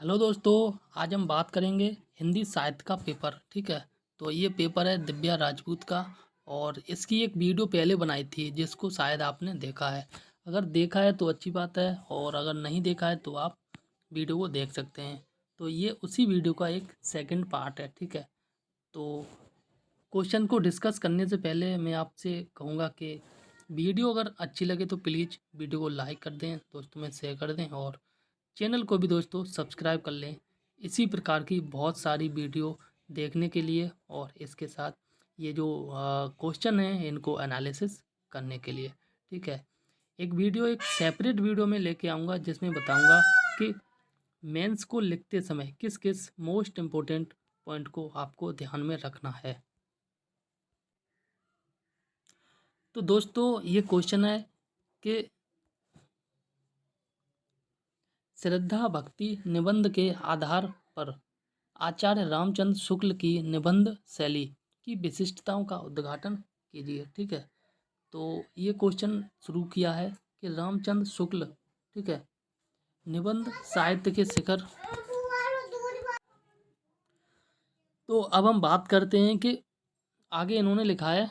Hello दोस्तों। आज हम बात करेंगे हिंदी साहित्य का पेपर। ठीक है, तो ये पेपर है दिव्या राजपूत का। और इसकी एक वीडियो पहले बनाई थी जिसको शायद आपने देखा है। अगर देखा है तो अच्छी बात है, और अगर नहीं देखा है तो आप वीडियो को देख सकते हैं। तो ये उसी वीडियो का एक सेकंड पार्ट है। ठीक है, तो क्वेश्चन को डिस्कस करने से पहले मैं आपसे कहूँगा कि वीडियो अगर अच्छी लगे तो प्लीज़ वीडियो को लाइक कर दें, दोस्तों में शेयर कर दें, और चैनल को भी दोस्तों सब्सक्राइब कर लें इसी प्रकार की बहुत सारी वीडियो देखने के लिए, और इसके साथ ये जो क्वेश्चन हैं इनको एनालिसिस करने के लिए। ठीक है, एक वीडियो एक सेपरेट वीडियो में लेके आऊँगा जिसमें बताऊँगा कि मेंस को लिखते समय किस किस मोस्ट इम्पोर्टेंट पॉइंट को आपको ध्यान में रखना है। तो दोस्तों ये क्वेश्चन है कि श्रद्धा भक्ति निबंध के आधार पर आचार्य रामचंद्र शुक्ल की निबंध शैली की विशिष्टताओं का उद्घाटन कीजिए। ठीक है, तो ये क्वेश्चन शुरू किया है कि रामचंद्र शुक्ल, ठीक है, निबंध साहित्य के शिखर। तो अब हम बात करते हैं कि आगे इन्होंने लिखा है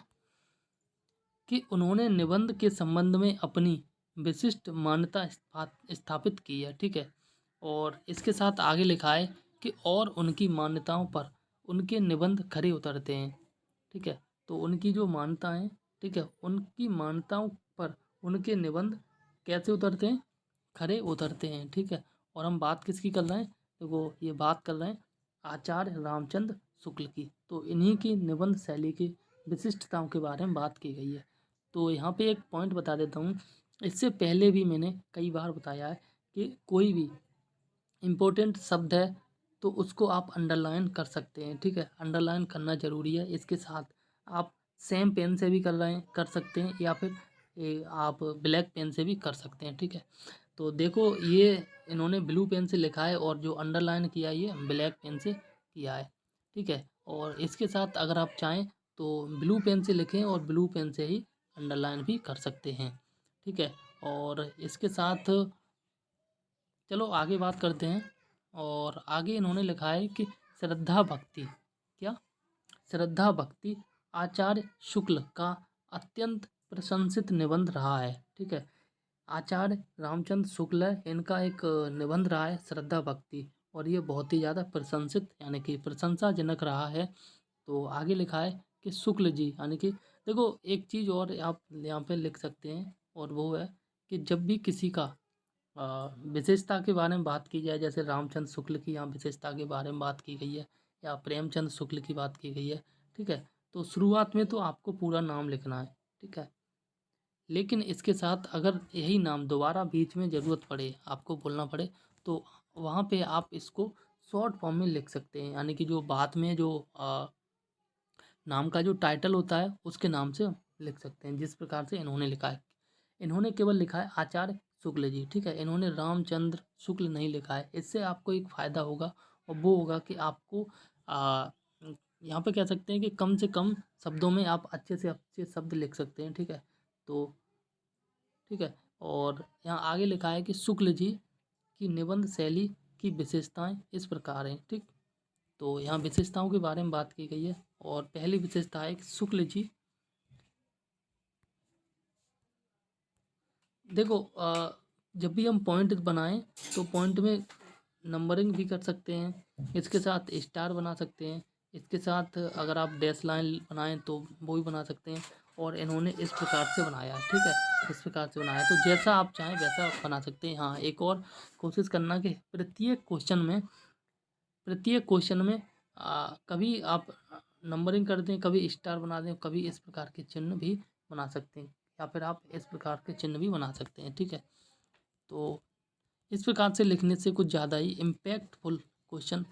कि उन्होंने निबंध के संबंध में अपनी विशिष्ट मान्यता स्थापित की है। ठीक है, और इसके साथ आगे लिखा है कि और उनकी मान्यताओं पर उनके निबंध खरे उतरते हैं। ठीक है, तो उनकी जो मान्यता है, ठीक है, उनकी मान्यताओं पर उनके निबंध कैसे उतरते हैं, खरे उतरते हैं। ठीक है, और हम बात किसकी कर रहे हैं, देखो ये बात कर रहे हैं आचार्य रामचंद्र शुक्ल की। तो इन्हीं की निबंध शैली की विशिष्टताओं के बारे में बात की गई है। तो यहाँ पे एक पॉइंट बता देता हूँ, इससे पहले भी मैंने कई बार बताया है कि कोई भी इम्पोर्टेंट शब्द है तो उसको आप अंडरलाइन कर सकते हैं। ठीक है, अंडरलाइन करना ज़रूरी है। इसके साथ आप सेम पेन से भी कर सकते हैं, या फिर आप ब्लैक पेन से भी कर सकते हैं। ठीक है, तो देखो ये इन्होंने ब्लू पेन से लिखा है और जो अंडरलाइन किया है ये ब्लैक पेन से किया है। ठीक है, और इसके साथ अगर आप चाहें तो ब्लू पेन से लिखें और ब्लू पेन से ही अंडरलाइन भी कर सकते हैं। ठीक है, और इसके साथ चलो आगे बात करते हैं। और आगे इन्होंने लिखा है कि श्रद्धा भक्ति, क्या, श्रद्धा भक्ति आचार्य शुक्ल का अत्यंत प्रशंसित निबंध रहा है। ठीक है, आचार्य रामचंद्र शुक्ल है, इनका एक निबंध रहा है श्रद्धा भक्ति, और ये बहुत ही ज़्यादा प्रशंसित यानी कि प्रशंसाजनक रहा है। तो आगे लिखा है कि शुक्ल जी, यानी कि देखो एक चीज़ और आप यहाँ पे लिख सकते हैं, और वो है कि जब भी किसी का विशेषता के बारे में बात की जाए, जैसे रामचंद्र शुक्ल की यहाँ विशेषता के बारे में बात की गई है, या प्रेमचंद शुक्ल की बात की गई है। ठीक है, तो शुरुआत में तो आपको पूरा नाम लिखना है। ठीक है, लेकिन इसके साथ अगर यही नाम दोबारा बीच में ज़रूरत पड़े, आपको बोलना पड़े, तो वहाँ पे आप इसको शॉर्ट फॉर्म में लिख सकते हैं, यानी कि जो बाद में जो नाम का जो टाइटल होता है उसके नाम से लिख सकते हैं, जिस प्रकार से इन्होंने लिखा है। इन्होंने केवल लिखा है आचार्य शुक्ल जी। ठीक है, इन्होंने रामचंद्र शुक्ल नहीं लिखा है। इससे आपको एक फ़ायदा होगा, और वो होगा कि आपको आ, यहाँ पे कह सकते हैं कि कम से कम शब्दों में आप अच्छे से अच्छे शब्द लिख सकते हैं। ठीक है, तो ठीक है, और यहाँ आगे लिखा है कि शुक्ल जी की निबंध शैली की विशेषताएं इस प्रकार हैं। ठीक, तो यहाँ विशेषताओं के बारे में बात की गई है, और पहली विशेषता है कि शुक्ल जी, देखो जब भी हम पॉइंट बनाएं तो पॉइंट में नंबरिंग भी कर सकते हैं, इसके साथ स्टार बना सकते हैं, इसके साथ अगर आप डैश लाइन बनाएं तो वो भी बना सकते हैं, और इन्होंने इस प्रकार से बनाया है। ठीक है, इस प्रकार से बनाया है, तो जैसा आप चाहें वैसा बना सकते हैं। हाँ, एक और कोशिश करना कि प्रत्येक क्वेश्चन में कभी आप नंबरिंग कर दें, कभी स्टार बना दें, कभी इस प्रकार के चिन्ह भी बना सकते हैं, या फिर आप इस प्रकार के चिन्ह भी बना सकते हैं। ठीक है, तो इस प्रकार से लिखने से कुछ ज़्यादा ही इम्पैक्टफुल क्वेश्चन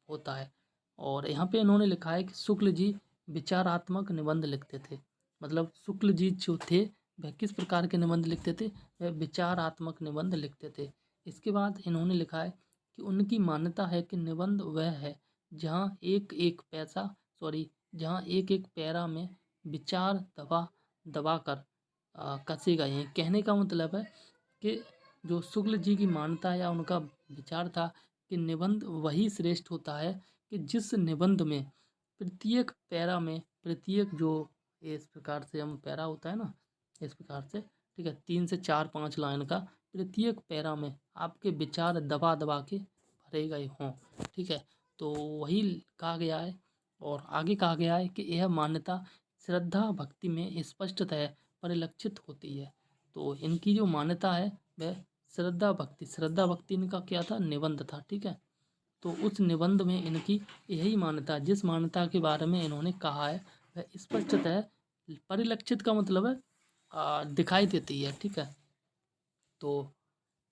होता है। और यहाँ पे इन्होंने लिखा है कि शुक्ल जी विचारात्मक निबंध लिखते थे। मतलब शुक्ल जी जो थे वह किस प्रकार के निबंध लिखते थे, वह विचारात्मक निबंध लिखते थे। इसके बाद इन्होंने लिखा है कि उनकी मान्यता है कि निबंध वह है जहाँ एक एक पैसा सॉरी जहाँ एक एक पैरा में विचार दबा दबा कर कसे गए हैं। कहने का मतलब है कि जो शुक्ल जी की मान्यता या उनका विचार था कि निबंध वही श्रेष्ठ होता है कि जिस निबंध में प्रत्येक पैरा में प्रत्येक जो इस प्रकार से हम पैरा होता है ना, इस प्रकार से, ठीक है, 3 से 4 5 लाइन का प्रत्येक पैरा में आपके विचार दबा दबा के भरे गए हों, ठीक है। तो वही कहा गया है। और आगे कहा गया है कि यह मान्यता श्रद्धा भक्ति में स्पष्टतः परिलक्षित होती है। तो इनकी जो मान्यता है वह श्रद्धा भक्ति इनका क्या था, निबंध था, ठीक है। तो उस निबंध में इनकी यही मान्यता, जिस मान्यता के बारे में इन्होंने कहा है वह स्पष्टतः परिलक्षित का मतलब है दिखाई देती है, ठीक है। तो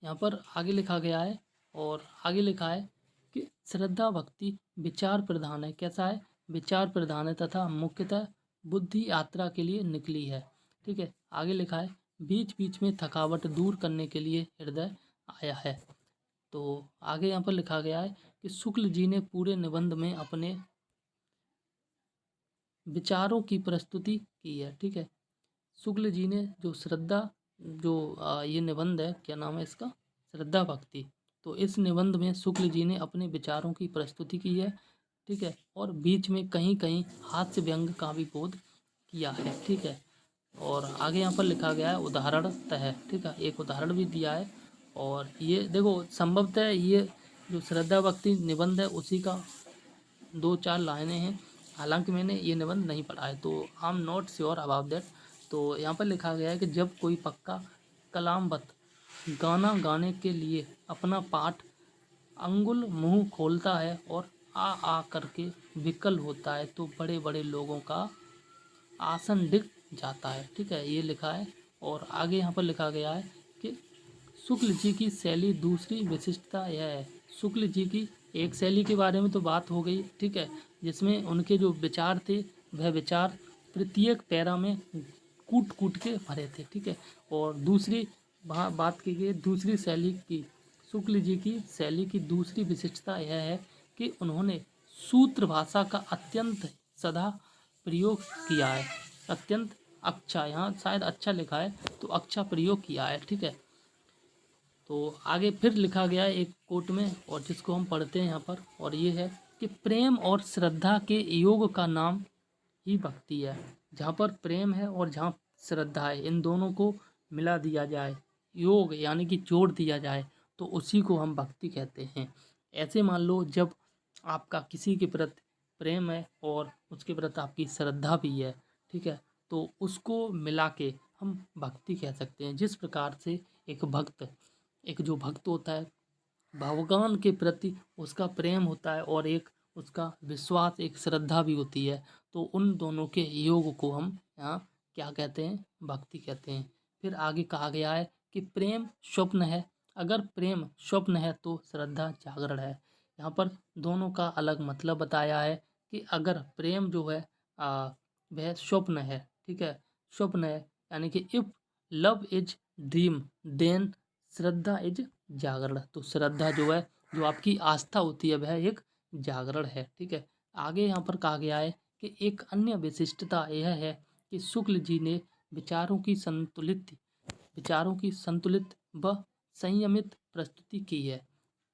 यहाँ पर आगे लिखा गया है और आगे लिखा है कि श्रद्धा भक्ति विचार प्रधान है। कैसा है, विचार प्रधान है तथा मुख्यतः बुद्धि यात्रा के लिए निकली है, ठीक है। आगे लिखा है बीच बीच में थकावट दूर करने के लिए हृदय आया है। तो आगे यहाँ पर लिखा गया है कि शुक्ल जी ने पूरे निबंध में अपने विचारों की प्रस्तुति की है, ठीक है। शुक्ल जी ने जो ये निबंध है, क्या नाम है इसका, श्रद्धा भक्ति। तो इस निबंध में शुक्ल जी ने अपने विचारों की प्रस्तुति की है, ठीक है। और बीच में कहीं कहीं हास्य व्यंग का भी बोध किया है, ठीक है। और आगे यहाँ पर लिखा गया है उदाहरणतः, ठीक है, एक उदाहरण भी दिया है। और ये देखो संभवतः ये जो श्रद्धा भक्ति निबंध है उसी का 2-4 लाइनें हैं। हालांकि मैंने ये निबंध नहीं पढ़ा है तो I am not sure about that. तो यहाँ पर लिखा गया है कि जब कोई पक्का कलामबद्ध गाना गाने के लिए अपना पाठ अंगुल मुंह खोलता है और आ करके विकल होता है तो बड़े बड़े लोगों का आसन डिग जाता है, ठीक है, ये लिखा है। और आगे यहाँ पर लिखा गया है कि शुक्ल जी की शैली दूसरी विशिष्टता यह है। शुक्ल जी की एक शैली के बारे में तो बात हो गई, ठीक है, जिसमें उनके जो विचार थे वह विचार प्रत्येक पैरा में कूट कूट के भरे थे, ठीक है। और दूसरी वहाँ बात की गई दूसरी शैली की, शुक्ल जी की शैली की दूसरी विशिष्टता यह है कि उन्होंने सूत्र भाषा का अत्यंत सदा प्रयोग किया है। अत्यंत अच्छा, यहाँ शायद अच्छा लिखा है तो अच्छा प्रयोग किया है, ठीक है। तो आगे फिर लिखा गया है एक कोट में और जिसको हम पढ़ते हैं यहाँ पर, और ये है कि प्रेम और श्रद्धा के योग का नाम ही भक्ति है। जहाँ पर प्रेम है और जहाँ श्रद्धा है, इन दोनों को मिला दिया जाए, योग यानी कि जोड़ दिया जाए, तो उसी को हम भक्ति कहते हैं। ऐसे मान लो जब आपका किसी के प्रति प्रेम है और उसके प्रति आपकी श्रद्धा भी है, ठीक है, तो उसको मिला के हम भक्ति कह सकते हैं। जिस प्रकार से एक जो भक्त होता है भगवान के प्रति उसका प्रेम होता है और एक उसका विश्वास, एक श्रद्धा भी होती है, तो उन दोनों के योग को हम यहाँ क्या कहते हैं, भक्ति कहते हैं। फिर आगे कहा गया है कि प्रेम स्वप्न है, अगर प्रेम स्वप्न है तो श्रद्धा जागरण है। यहाँ पर दोनों का अलग मतलब बताया है कि अगर प्रेम जो है वह स्वप्न है, ठीक है, स्वप्न है, यानी कि if love is dream then श्रद्धा इज जागरण। तो श्रद्धा जो है, जो आपकी आस्था होती है, वह एक जागरण है, ठीक है। आगे यहाँ पर कहा गया है कि एक अन्य विशिष्टता यह है कि शुक्ल जी ने विचारों की संतुलित व संयमित प्रस्तुति की है,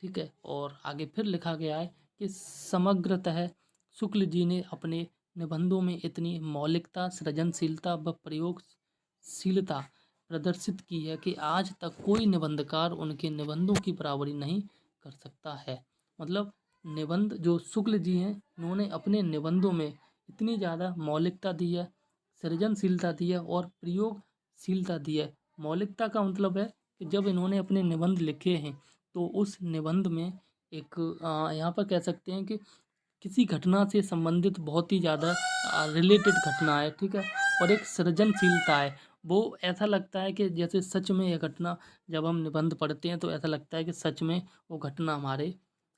ठीक है। और आगे फिर लिखा गया है कि समग्रतः शुक्ल जी ने अपने निबंधों में इतनी मौलिकता, सृजनशीलता व प्रयोगशीलता प्रदर्शित की है कि आज तक कोई निबंधकार उनके निबंधों की बराबरी नहीं कर सकता है। मतलब निबंध जो शुक्ल जी हैं, उन्होंने अपने निबंधों में इतनी ज़्यादा मौलिकता दी है, सृजनशीलता दी है और प्रयोगशीलता दी है। मौलिकता का मतलब है कि जब इन्होंने अपने निबंध लिखे हैं तो उस निबंध में एक यहाँ पर कह सकते हैं कि किसी घटना से संबंधित बहुत ही ज़्यादा रिलेटेड घटना है, ठीक है। और एक सृजनशीलता है, वो ऐसा लगता है कि जैसे सच में यह घटना, जब हम निबंध पढ़ते हैं तो ऐसा लगता है कि सच में वो घटना हमारे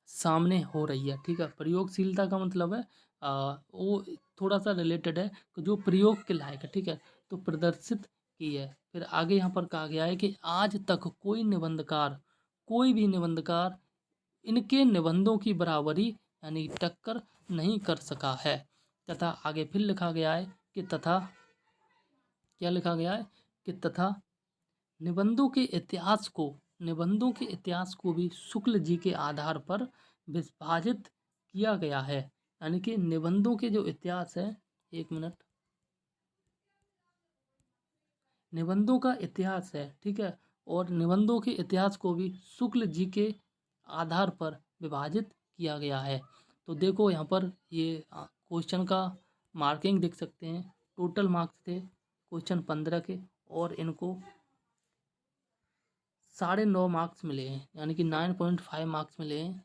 सामने हो रही है, ठीक है। प्रयोगशीलता का मतलब है वो थोड़ा सा रिलेटेड है कि जो प्रयोग के लायक है, ठीक है, तो प्रदर्शित की है। फिर आगे यहाँ पर कहा गया है कि आज तक कोई भी निबंधकार इनके निबंधों की बराबरी यानी टक्कर नहीं कर सका है। तथा आगे फिर लिखा गया है कि तथा निबंधों के इतिहास को निबंधों के इतिहास को भी शुक्ल जी के आधार पर विभाजित किया गया है। यानी कि निबंधों के जो इतिहास है, एक मिनट, निबंधों का इतिहास है, ठीक है, और निबंधों के इतिहास को भी शुक्ल जी के आधार पर विभाजित किया गया है। तो देखो यहाँ पर ये क्वेश्चन का मार्किंग देख सकते हैं। टोटल मार्क्स थे क्वेश्चन 15 के, और इनको 9.5 मार्क्स मिले हैं, यानी कि 9.5 मार्क्स मिले हैं।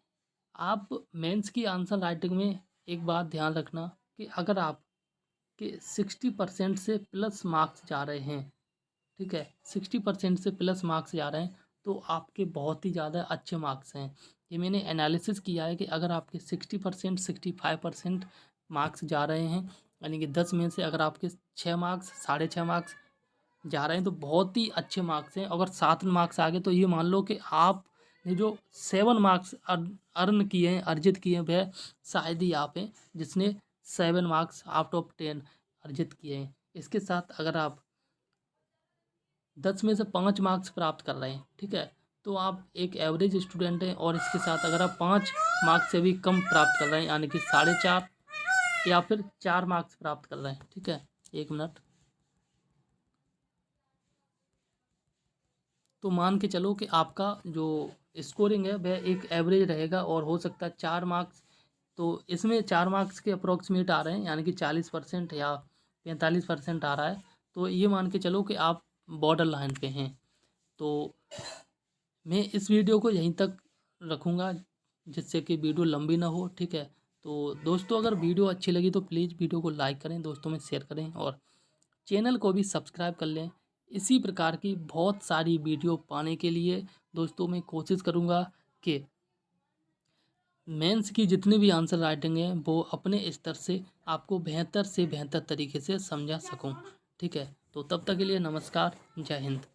आप मेंस की आंसर राइटिंग में एक बात ध्यान रखना कि अगर आप के 60% से प्लस मार्क्स जा रहे हैं, ठीक है, 60% से प्लस मार्क्स जा रहे हैं, तो आपके बहुत ही ज़्यादा अच्छे मार्क्स हैं। ये मैंने एनालिसिस किया है कि अगर आपके 60% 65% मार्क्स जा रहे हैं, यानी कि 10 में से अगर आपके 6 मार्क्स 6.5 मार्क्स जा रहे हैं, तो बहुत ही अच्छे मार्क्स हैं। अगर 7 मार्क्स आ गए तो ये मान लो कि आपने जो 7 मार्क्स अर्न किए हैं, अर्जित किए हैं, वह शायद ही आप हैं जिसने 7 मार्क्स आउट ऑफ 10 अर्जित किए हैं। इसके साथ अगर आप 10 में से 5 मार्क्स प्राप्त कर रहे हैं, ठीक है, तो आप एक एवरेज स्टूडेंट हैं। और इसके साथ अगर आप 5 मार्क्स से भी कम प्राप्त कर रहे हैं, यानी कि 4.5 या फिर 4 मार्क्स प्राप्त कर रहे हैं, ठीक है, एक मिनट, तो मान के चलो कि आपका जो स्कोरिंग है वह एक एवरेज रहेगा, और हो सकता है 4 मार्क्स, तो इसमें 4 मार्क्स के अप्रोक्सीमेट आ रहे हैं, यानी कि 40% या 45% आ रहा है। तो ये मान के चलो कि आप बॉर्डर लाइन पे हैं। तो मैं इस वीडियो को यहीं तक रखूँगा, जिससे कि वीडियो लंबी ना हो, ठीक है। तो दोस्तों, अगर वीडियो अच्छी लगी तो प्लीज़ वीडियो को लाइक करें, दोस्तों में शेयर करें, और चैनल को भी सब्सक्राइब कर लें। इसी प्रकार की बहुत सारी वीडियो पाने के लिए दोस्तों मैं कोशिश करूँगा कि मेंस की जितनी भी आंसर राइटिंग है वो अपने स्तर से आपको बेहतर से बेहतर तरीके से समझा सकूं, ठीक है। तो तब तक के लिए नमस्कार, जय हिंद।